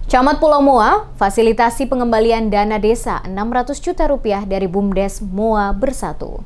Camat Pulau Moa fasilitasi pengembalian dana desa 600 juta rupiah dari BUMDes Moa Bersatu.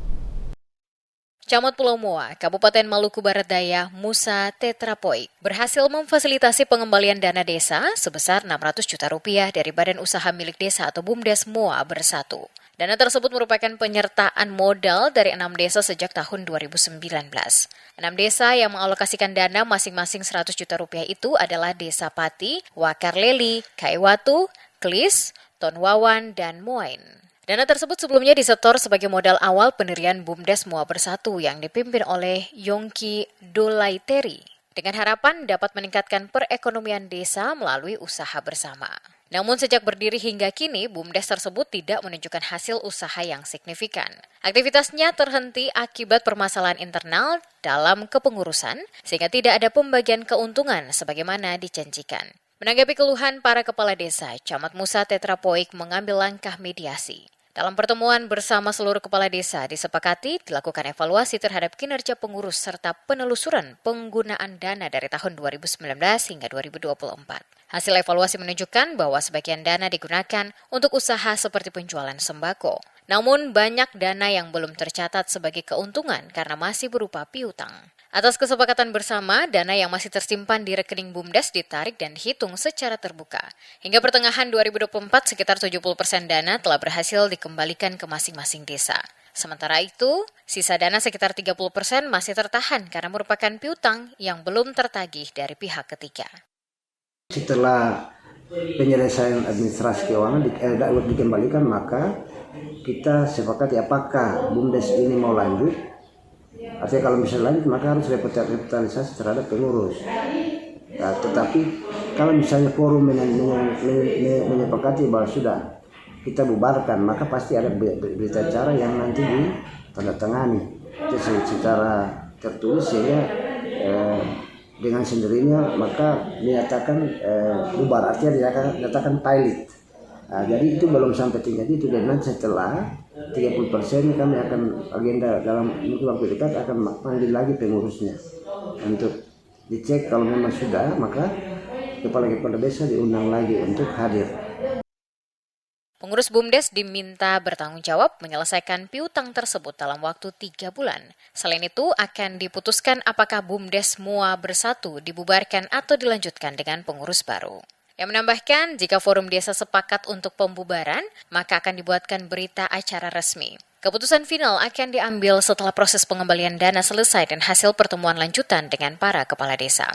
Camat Pulau Moa, Kabupaten Maluku Barat Daya, Musa Tetrapoik, berhasil memfasilitasi pengembalian dana desa sebesar 600 juta rupiah dari Badan Usaha Milik Desa atau BUMDes Moa Bersatu. Dana tersebut merupakan penyertaan modal dari 6 desa sejak tahun 2019. 6 desa yang mengalokasikan dana masing-masing 100 juta rupiah itu adalah Desa Pati, Wakarleli, Kaiwatu, Klis, Tonwawan, dan Moain. Dana tersebut sebelumnya disetor sebagai modal awal pendirian BUMDes Moa Bersatu yang dipimpin oleh Yongki Dolaiteri, dengan harapan dapat meningkatkan perekonomian desa melalui usaha bersama. Namun sejak berdiri hingga kini, BUMDes tersebut tidak menunjukkan hasil usaha yang signifikan. Aktivitasnya terhenti akibat permasalahan internal dalam kepengurusan, sehingga tidak ada pembagian keuntungan sebagaimana dijanjikan. Menanggapi keluhan para kepala desa, Camat Musa Tetrapoik mengambil langkah mediasi. Dalam pertemuan bersama seluruh kepala desa, disepakati dilakukan evaluasi terhadap kinerja pengurus serta penelusuran penggunaan dana dari tahun 2019 hingga 2024. Hasil evaluasi menunjukkan bahwa sebagian dana digunakan untuk usaha seperti penjualan sembako. Namun banyak dana yang belum tercatat sebagai keuntungan karena masih berupa piutang. Atas kesepakatan bersama, dana yang masih tersimpan di rekening BUMDes ditarik dan dihitung secara terbuka. Hingga pertengahan 2024, sekitar 70% dana telah berhasil dikembalikan ke masing-masing desa. Sementara itu, sisa dana sekitar 30% masih tertahan karena merupakan piutang yang belum tertagih dari pihak ketiga. Setelah penyelesaian administrasi keuangan dikembalikan, maka kita sepakati apakah BUMDes ini mau lanjut. Artinya kalau misalnya lanjut maka harus revitalisasi terhadap pengurus. Nah, tetapi kalau misalnya forum menyepakati bahwa sudah kita bubarkan, maka pasti ada berita acara yang nanti ditandatangani itu secara tertulis, sehingga dengan sendirinya maka dinyatakan bubar, artinya dinyatakan pilot. Nah, jadi itu belum sampai tingkat itu, dan nanti setelah 30% kami akan agenda dalam waktu dekat akan panggil lagi pengurusnya untuk dicek. Kalau memang sudah, maka kepala-kepala desa diundang lagi untuk hadir. Pengurus BUMDes diminta bertanggung jawab menyelesaikan piutang tersebut dalam waktu 3 bulan. Selain itu, akan diputuskan apakah BUMDes Moa Bersatu dibubarkan atau dilanjutkan dengan pengurus baru. Yang menambahkan, jika forum desa sepakat untuk pembubaran, maka akan dibuatkan berita acara resmi. Keputusan final akan diambil setelah proses pengembalian dana selesai dan hasil pertemuan lanjutan dengan para kepala desa.